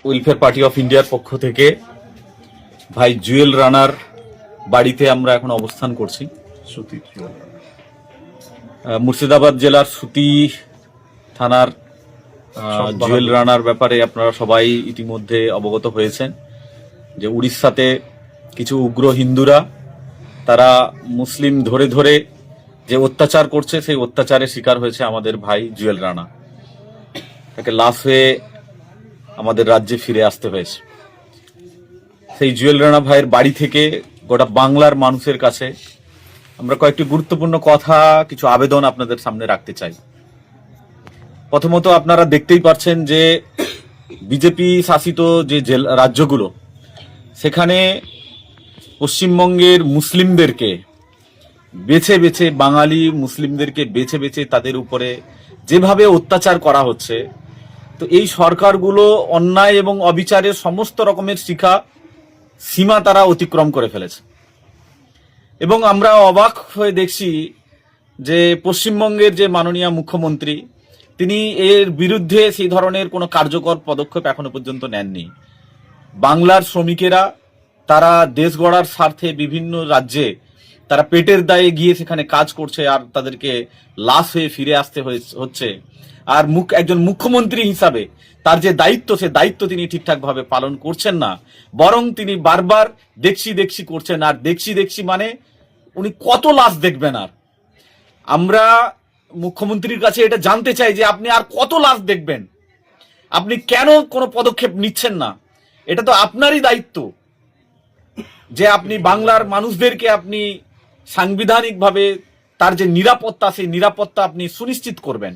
Welfare party of ইন্ডিয়ার পক্ষ থেকে ভাই জুয়েল রানার বাড়িতে আমরা এখন অবস্থান করছি। মুর্শিদাবাদ জেলার সুতি থানার জুয়েল রানার ব্যাপারে আপনারা সবাই ইতিমধ্যে অবগত হয়েছেন যে উড়িষ্যাতে কিছু উগ্র হিন্দুরা তারা মুসলিম ধরে ধরে যে অত্যাচার করছে, সেই অত্যাচারের শিকার হয়েছে আমাদের ভাই জুয়েল রানা। তাকে লাশ হয়ে আমাদের রাজ্যে ফিরে আসতে হয়েছে। সেই জুয়েল রানা ভাইয়ের বাড়ি থেকে গোটা বাংলার মানুষের কাছে আমরা কয়েকটি গুরুত্বপূর্ণ কথা, কিছু আবেদন আপনাদের সামনে রাখতে চাই। প্রথমত, আপনারা দেখতেই পাচ্ছেন যে বিজেপি শাসিত যে রাজ্যগুলো, সেখানে পশ্চিমবঙ্গের মুসলিমদেরকে বেছে বেছে, বাঙালি মুসলিমদেরকে বেছে বেছে তাদের উপরে যেভাবে অত্যাচার করা হচ্ছে, তো এই সরকারগুলো অন্যায় এবং অবিচারের সমস্ত রকমের সীমা তারা অতিক্রম করে ফেলেছে। এবং আমরা অবাক হয়ে দেখছি যে পশ্চিমবঙ্গের যে মাননীয় মুখ্যমন্ত্রী, তিনি এর বিরুদ্ধে সেই ধরনের কোনো কার্যকর পদক্ষেপ এখনো পর্যন্ত নেননি। বাংলার শ্রমিকেরা তারা দেশ গড়ার স্বার্থে বিভিন্ন রাজ্যে তারা পেটের দায়ে গিয়ে সেখানে কাজ করছে, আর তাদেরকে লাশ হয়ে ফিরে আসতে হচ্ছে। আর একজন মুখ্যমন্ত্রী হিসাবে তার যে দায়িত্ব, সে দায়িত্ব তিনি ঠিকঠাকভাবে পালন করছেন না, বরং তিনি বারবার দেখছি করছেন। আর দেখছি মানে উনি কত লাশ দেখবেন? আর আমরা মুখ্যমন্ত্রীর কাছে এটা জানতে চাই যে আপনি আর কত লাশ দেখবেন? আপনি কেন কোনো পদক্ষেপ নিচ্ছেন না? এটা তো আপনারই দায়িত্ব যে আপনি বাংলার মানুষদেরকে আপনি সাংবিধানিকভাবে তার যে নিরাপত্তা, সেই নিরাপত্তা আপনি সুনিশ্চিত করবেন,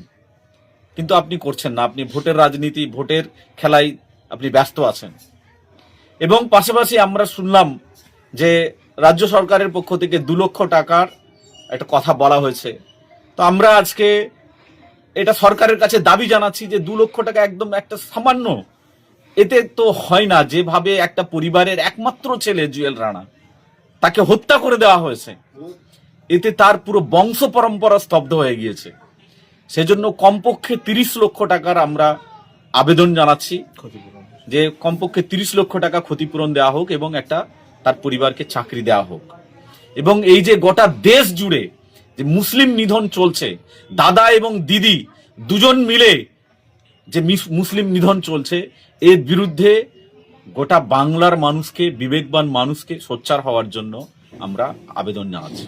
কিন্তু আপনি করছেন না। আপনি ভোটের রাজনীতি, ভোটের খেলায় আপনি ব্যস্ত আছেন। এবং পাশাপাশি আমরা শুনলাম যে রাজ্য সরকারের পক্ষ থেকে 2 লক্ষ টাকার একটা কথা বলা হয়েছে। তো আমরা আজকে এটা সরকারের কাছে দাবি জানাচ্ছি যে 2 লক্ষ টাকা একদম একটা সামান্য, এতে তো হয় না। যেভাবে একটা পরিবারের একমাত্র ছেলে জুয়েল রানা, তাকে হত্যা করে দেওয়া হয়েছে, এতে তার পুরো বংশ পরম্পরা স্তব্ধ হয়ে গিয়েছে। সেজন্য কমপক্ষে 30 লক্ষ টাকার আমরা আবেদন জানাচ্ছি যে কমপক্ষে 30 লক্ষ টাকা ক্ষতিপূরণ দেওয়া হোক এবং একটা তার পরিবারকে চাকরি দেওয়া হোক। এবং এই যে গোটা দেশ জুড়ে যে মুসলিম নিধন চলছে, দাদা এবং দিদি দুজন মিলে যে মুসলিম নিধন চলছে, এর বিরুদ্ধে গোটা বাংলার মানুষকে, বিবেকবান মানুষকে সোচ্চার হওয়ার জন্য আমরা আবেদন জানাচ্ছি।